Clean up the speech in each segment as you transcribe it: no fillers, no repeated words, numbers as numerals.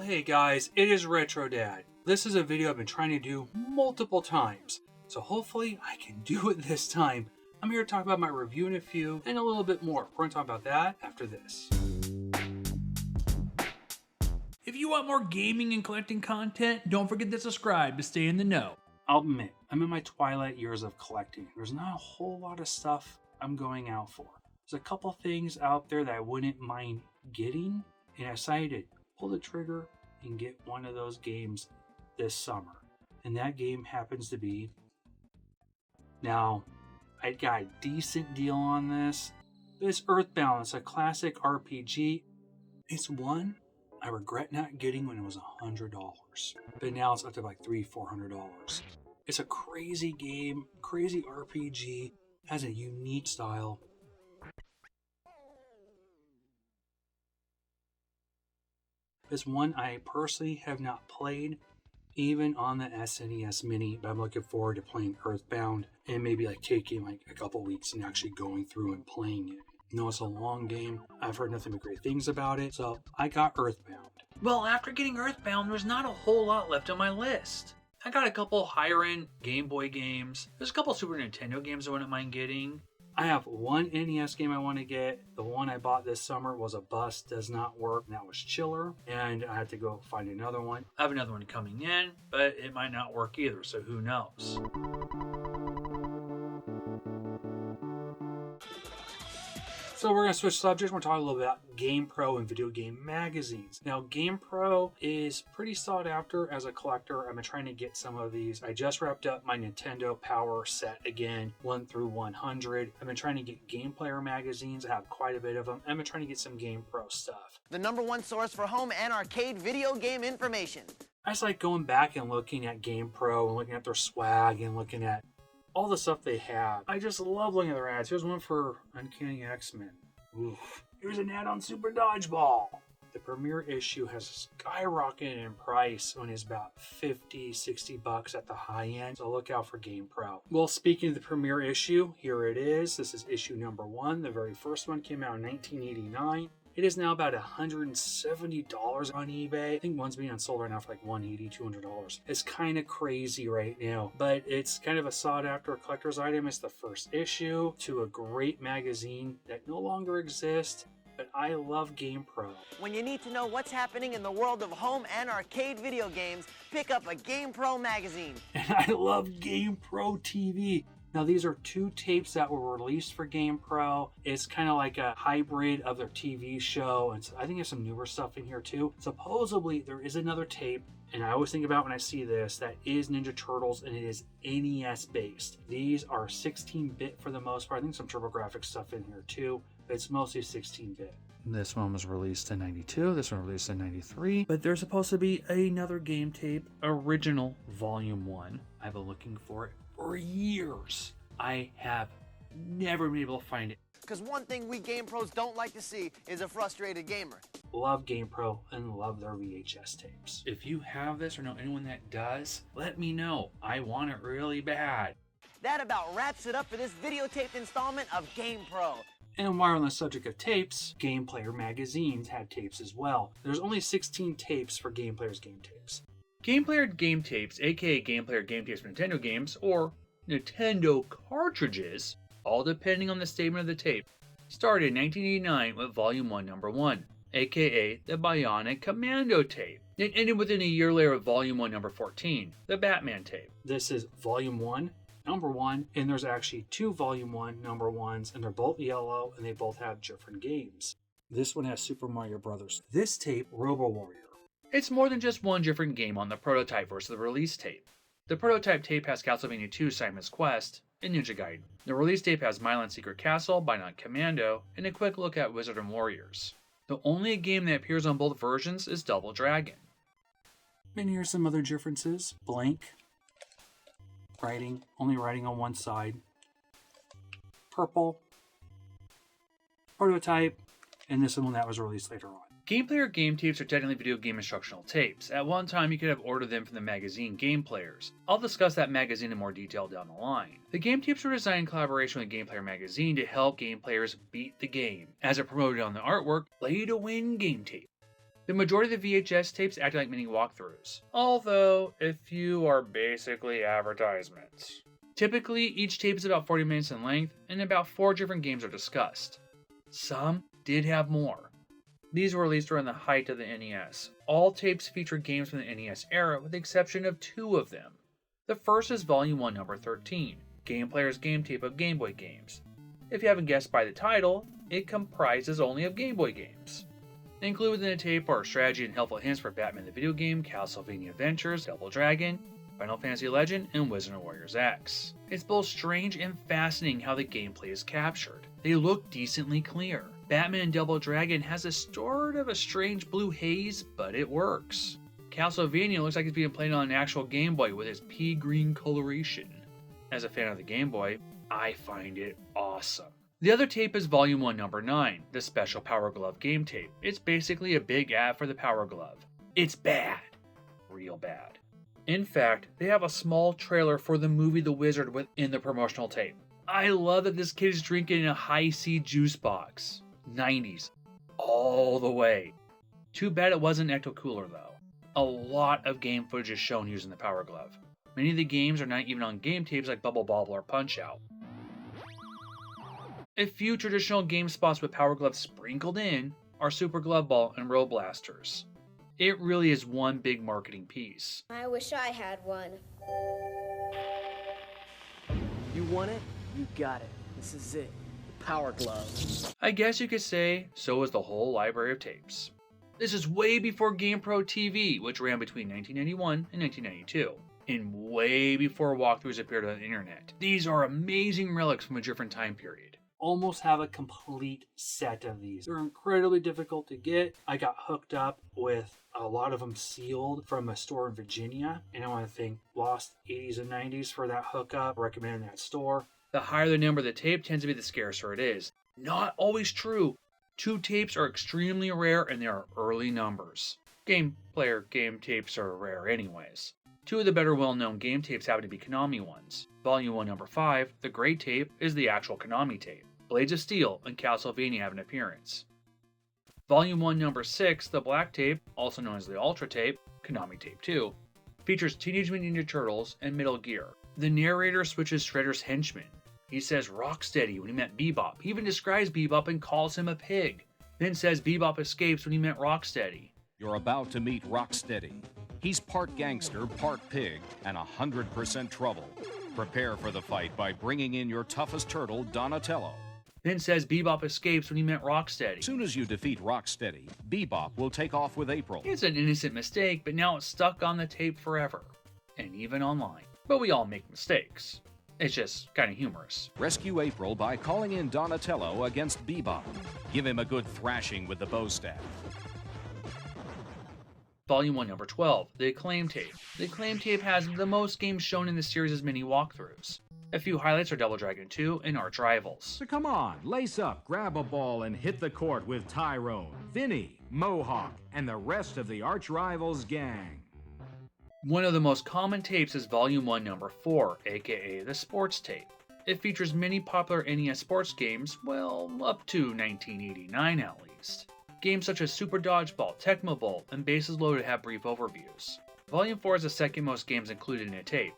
hey guys, it is Retro Dad. This is a video I've been trying to do multiple times, so hopefully I can do it this time. I'm here to talk about my review in a few and a little bit more. We're going to talk about that after this. If you want more gaming and collecting content, don't forget to subscribe to stay in the know. I'll admit, I'm in my twilight years of collecting. There's not a whole lot of stuff I'm going out for. There's a couple things out there that I wouldn't mind getting, and I decided to pull the trigger and get one of those games this summer. And that game happens to be... Now, I got a decent deal on this. It's Earthbound. It's a classic RPG. It's one I regret not getting when it was $100. But now it's up to like $300-400. It's a crazy game, crazy RPG, has a unique style. It's one I personally have not played, even on the SNES Mini, but I'm looking forward to playing Earthbound and maybe like taking like a couple weeks and actually going through and playing it. No, it's a long game. I've heard nothing but great things about it, so I got Earthbound. Well, after getting Earthbound, there's not a whole lot left on my list. I got a couple higher-end Game Boy games. There's a couple Super Nintendo games I wouldn't mind getting. I have one NES game I want to get. The one I bought this summer was a bust, does not work, and that was Chiller, and I had to go find another one. I have another one coming in, but it might not work either, so who knows. So we're going to switch subjects. We're talking a little bit about GamePro and video game magazines. Now, GamePro is pretty sought after as a collector. I've been trying to get some of these. I just wrapped up my Nintendo Power set again, 1 through 100. I've been trying to get Game Player magazines. I have quite a bit of them. I've been trying to get some GamePro stuff. The #1 source for home and arcade video game information. I just like going back and looking at GamePro and looking at their swag and looking at all the stuff they have. I just love looking at their ads. Here's one for Uncanny X-Men. Oof. Here's an ad on Super Dodgeball. The premiere issue has skyrocketed in price when it's about $50-60 at the high end, so look out for GamePro. Well, speaking of the premiere issue, here it is. This is issue #1. The very first one came out in 1989. It is now about $170 on eBay. I think one's being unsold right now for like $180-200. It's kind of crazy right now, but it's kind of a sought after collector's item. It's the first issue to a great magazine that no longer exists, but I love GamePro. When you need to know what's happening in the world of home and arcade video games, pick up a GamePro magazine. And I love GamePro TV. Now, these are 2 tapes that were released for GamePro. It's kind of like a hybrid of their TV show. And I think there's some newer stuff in here too. Supposedly, there is another tape, and I always think about when I see this, that is Ninja Turtles, and it is NES based. These are 16-bit for the most part. I think some TurboGrafx stuff in here too, but it's mostly 16-bit. This one was released in 92, this one released in 93. But there's supposed to be another game tape, Original Volume 1. I've been looking for it for years. I have never been able to find it. Because one thing we GamePros don't like to see is a frustrated gamer. Love GamePro and love their VHS tapes. If you have this or know anyone that does, let me know. I want it really bad. That about wraps it up for this videotaped installment of GamePro. And while on the subject of tapes, Game Player magazines have tapes as well. There's only 16 tapes for Game Player's game tapes. Game Player game tapes, aka Game Player game tapes for Nintendo games, or Nintendo cartridges, all depending on the statement of the tape, started in 1989 with Volume 1 #1, aka the Bionic Commando tape. It ended within a year later with Volume 1 #14, the Batman tape. This is Volume 1 #1, and there's actually 2 Volume 1 #1s, and they're both yellow, and they both have different games. This one has Super Mario Brothers. This tape, Robo Warrior. It's more than just one different game on the prototype versus the release tape. The prototype tape has Castlevania 2 Simon's Quest and Ninja Gaiden. The release tape has Milan Secret Castle, Bionic Commando, and a quick look at Wizard and Warriors. The only game that appears on both versions is Double Dragon. And here's some other differences. Blank. Writing, only writing on one side. Purple. Prototype. And this one that was released later on. Game Player game tapes are technically video game instructional tapes. At one time, you could have ordered them from the magazine Game Players. I'll discuss that magazine in more detail down the line. The game tapes were designed in collaboration with Game Player magazine to help game players beat the game. As it promoted on the artwork, Play to Win game tape. The majority of the VHS tapes act like mini walkthroughs, although a few are basically advertisements. Typically, each tape is about 40 minutes in length, and about 4 different games are discussed. Some did have more. These were released during the height of the NES. All tapes feature games from the NES era, with the exception of 2 of them. The first is Volume 1, Number 13, Game Player's Game Tape of Game Boy games. If you haven't guessed by the title, it comprises only of Game Boy games. Included in the tape are strategy and helpful hints for Batman the video game, Castlevania Adventures, Double Dragon, Final Fantasy Legend, and Wizard of Warriors X. It's both strange and fascinating how the gameplay is captured. They look decently clear. Batman and Double Dragon has a sort of a strange blue haze, but it works. Castlevania looks like it's being played on an actual Game Boy with its pea green coloration. As a fan of the Game Boy, I find it awesome. The other tape is Volume 1, Number 9, the Special Power Glove game tape. It's basically a big ad for the Power Glove. It's bad. Real bad. In fact, they have a small trailer for the movie The Wizard within the promotional tape. I love that this kid is drinking a high-C juice box. 90s. All the way. Too bad it wasn't Ecto Cooler though. A lot of game footage is shown using the Power Glove. Many of the games are not even on game tapes like Bubble Bobble or Punch Out. A few traditional game spots with Power Gloves sprinkled in are Super Glove Ball and Road Blasters. It really is one big marketing piece. I wish I had one. You want it? You got it. This is it. The Power Glove. I guess you could say so is the whole library of tapes. This is way before GamePro TV, which ran between 1991 and 1992, and way before walkthroughs appeared on the internet. These are amazing relics from a different time period. Almost have a complete set of these. They're incredibly difficult to get. I got hooked up with a lot of them sealed from a store in Virginia, and I want to thank Lost 80s and 90s for that hookup, recommending that store. The higher the number of the tape tends to be the scarcer it is. Not always true. 2 tapes are extremely rare and they are early numbers. Game player game tapes are rare anyways. 2 of the better well-known game tapes happen to be Konami ones. Volume 1, Number 5, the gray tape, is the actual Konami tape. Blades of Steel and Castlevania have an appearance. Volume 1, Number 6, the black tape, also known as the Ultra tape, Konami Tape 2, features Teenage Mutant Ninja Turtles and Metal Gear. The narrator switches Shredder's henchman. He says Rocksteady when he meant Bebop. He even describes Bebop and calls him a pig. Then says Bebop escapes when he meant Rocksteady. You're about to meet Rocksteady. He's part gangster, part pig, and 100% trouble. Prepare for the fight by bringing in your toughest turtle, Donatello. Then says Bebop escapes when he meant Rocksteady. Soon as you defeat Rocksteady, Bebop will take off with April. It's an innocent mistake, but now it's stuck on the tape forever. And even online. But we all make mistakes. It's just kind of humorous. Rescue April by calling in Donatello against Bebop. Give him a good thrashing with the bow staff. Volume 1, Number 12, the Acclaim tape. The Acclaim tape has the most games shown in the series as mini walkthroughs. A few highlights are Double Dragon 2 and Arch Rivals. So come on, lace up, grab a ball, and hit the court with Tyrone, Vinny, Mohawk, and the rest of the Arch Rivals gang. One of the most common tapes is Volume 1, Number 4, aka the Sports tape. It features many popular NES sports games, well, up to 1989 at least. Games such as Super Dodgeball, Tecmo Bowl, and Bases Loaded have brief overviews. Volume 4 is the second most games included in a tape.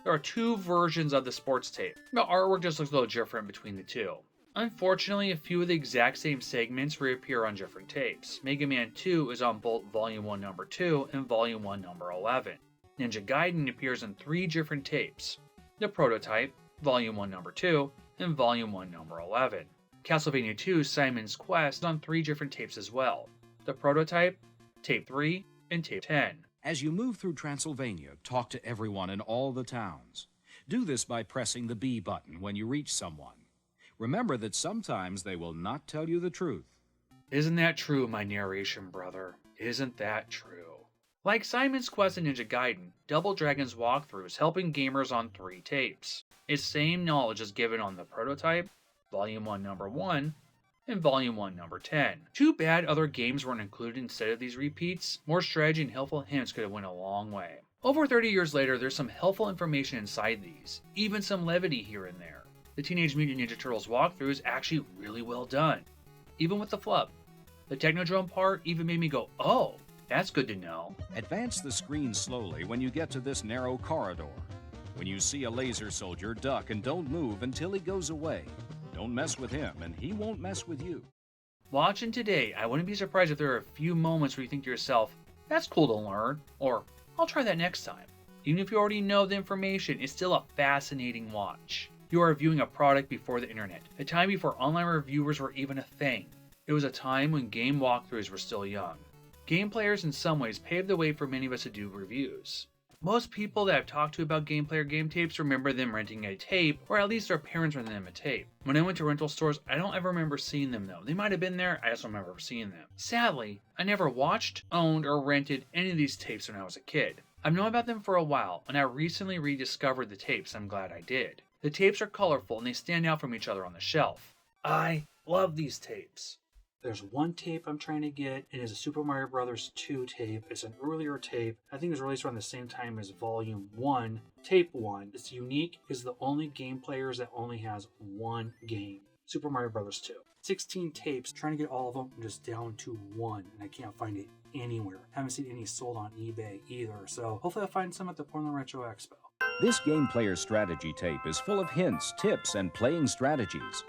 There are 2 versions of the sports tape. The artwork just looks a little different between the 2. Unfortunately, a few of the exact same segments reappear on different tapes. Mega Man 2 is on both Volume 1 Number 2 and Volume 1 Number 11. Ninja Gaiden appears on 3 different tapes. The Prototype, Volume 1 Number 2, and Volume 1 Number 11. Castlevania 2 Simon's Quest is on 3 different tapes as well. The Prototype, Tape 3, and Tape 10. As you move through Transylvania, talk to everyone in all the towns. Do this by pressing the B button when you reach someone. Remember that sometimes they will not tell you the truth. Isn't that true, my narration brother? Isn't that true? Like Simon's Quest and Ninja Gaiden, Double Dragon's walkthroughs helping gamers on 3 tapes. Its same knowledge is given on the Prototype, Volume 1 Number 1, and Volume 1 Number 10. Too bad other games weren't included instead of these repeats. More strategy and helpful hints could have went a long way. Over 30 years later, there's some helpful information inside these, even some levity here and there. The Teenage Mutant Ninja Turtles walkthrough is actually really well done, even with the flub. The Technodrome part even made me go, oh, that's good to know. Advance the screen slowly when you get to this narrow corridor. When you see a laser soldier, duck and don't move until he goes away. Don't mess with him, and he won't mess with you. Watching today, I wouldn't be surprised if there are a few moments where you think to yourself, that's cool to learn, or I'll try that next time. Even if you already know the information, it's still a fascinating watch. You are viewing a product before the internet, a time before online reviewers were even a thing. It was a time when game walkthroughs were still young. Game players in some ways paved the way for many of us to do reviews. Most people that I've talked to about game player game tapes remember them renting a tape, or at least their parents renting them a tape. When I went to rental stores, I don't ever remember seeing them though. They might have been there, I just don't remember seeing them. Sadly, I never watched, owned, or rented any of these tapes when I was a kid. I've known about them for a while, and I recently rediscovered the tapes. I'm glad I did. The tapes are colorful and they stand out from each other on the shelf. I love these tapes. There's one tape I'm trying to get. It is a Super Mario Bros. 2 tape. It's an earlier tape. I think it was released around the same time as Volume 1, Tape 1. It's unique because the only game players that only has one game. Super Mario Bros. 2. 16 tapes, trying to get all of them, I'm just down to one, and I can't find it anywhere. Haven't seen any sold on eBay either, so hopefully I'll find some at the Portland Retro Expo. This Game Player Strategy tape is full of hints, tips, and playing strategies.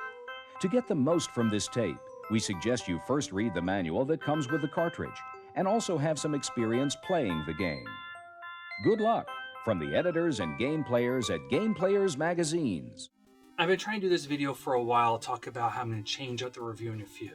To get the most from this tape, we suggest you first read the manual that comes with the cartridge, and also have some experience playing the game. Good luck from the editors and game players at Game Players Magazines. I've been trying to do this video for a while, talk about how I'm going to change up the review in a few.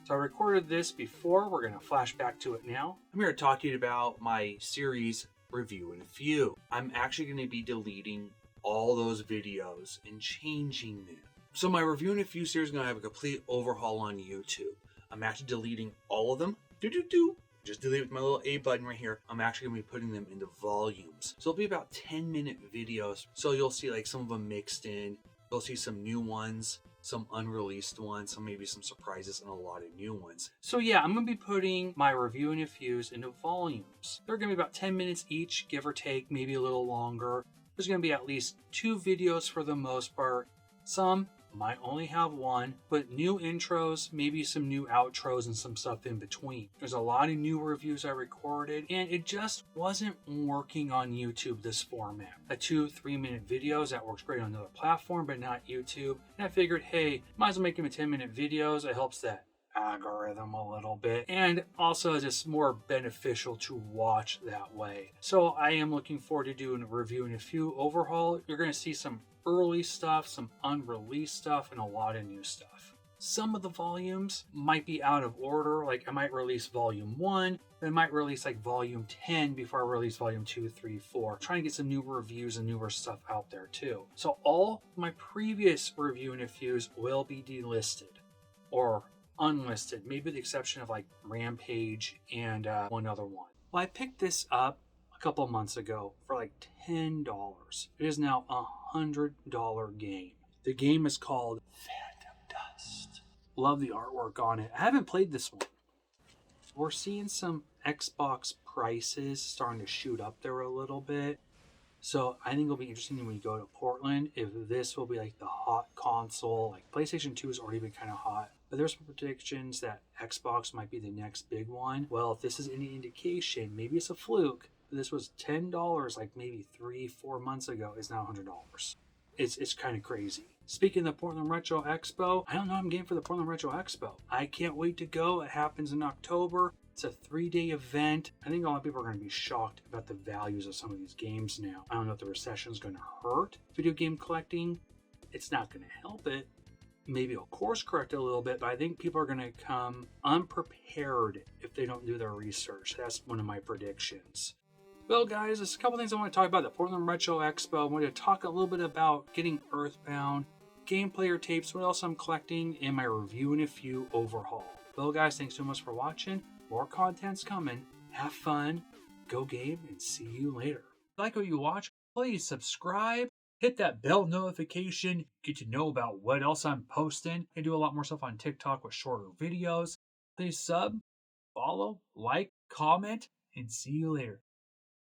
So I recorded this before, we're going to flash back to it now. I'm here to talk to you about my series Review in a Few. I'm actually going to be deleting all those videos and changing them. So my Review in a Few series is going to have a complete overhaul on YouTube. I'm actually deleting all of them. Just delete with my little A button right here. I'm actually going to be putting them into volumes. So it'll be about 10-minute videos. So you'll see like some of them mixed in. You'll see some new ones, some unreleased ones, some maybe some surprises, and a lot of new ones. So yeah, I'm going to be putting my Review in a Fews into volumes. They're going to be about 10 minutes each, give or take, maybe a little longer. There's going to be at least 2 videos for the most part. Some might only have one, but new intros, maybe some new outros and some stuff in between. There's a lot of new reviews I recorded, and it just wasn't working on YouTube, this format. A 2-3 minute videos, that works great on another platform, but not YouTube. And I figured, hey, might as well make them 10-minute videos. It helps that algorithm a little bit, and also just more beneficial to watch that way. So I am looking forward to doing a Review in a Few overhaul. You're going to see some early stuff, some unreleased stuff, and a lot of new stuff. Some of the volumes might be out of order, like I might release volume 1, then I might release like volume 10 before I release volume 2, 3, 4. Trying to get some new reviews and newer stuff out there too. So all my previous Review in a Fews will be delisted or unlisted, maybe with the exception of like Rampage and one other one. Well, I picked this up a couple of months ago for like $10. It is now a $100 game. The game is called Phantom Dust. Love the artwork on it. I haven't played this one. We're seeing some Xbox prices starting to shoot up there a little bit. So I think it'll be interesting when we go to Portland if this will be like the hot console. Like PlayStation 2 has already been kind of hot, but there's some predictions that Xbox might be the next big one. Well, if this is any indication, maybe it's a fluke. This was $10 like maybe 3-4 months ago. It's now $100. It's kind of crazy. Speaking of the Portland Retro Expo, I don't know I'm game for the Portland Retro Expo. I can't wait to go. It happens in October. It's a 3-day event. I think a lot of people are going to be shocked about the values of some of these games now. I don't know if the recession is going to hurt video game collecting. It's not going to help it. Maybe it'll course correct it a little bit, but I think people are going to come unprepared if they don't do their research. That's one of my predictions. Well, guys, there's a couple things I want to talk about the Portland Retro Expo. I want to talk a little bit about getting Earthbound, game player tapes, what else I'm collecting, and my Review in a Few overhaul. Well, guys, thanks so much for watching. More content's coming. Have fun, go game, and see you later. If you like what you watch, please subscribe, hit that bell notification, get to know about what else I'm posting. I do a lot more stuff on TikTok with shorter videos. Please sub, follow, like, comment, and see you later.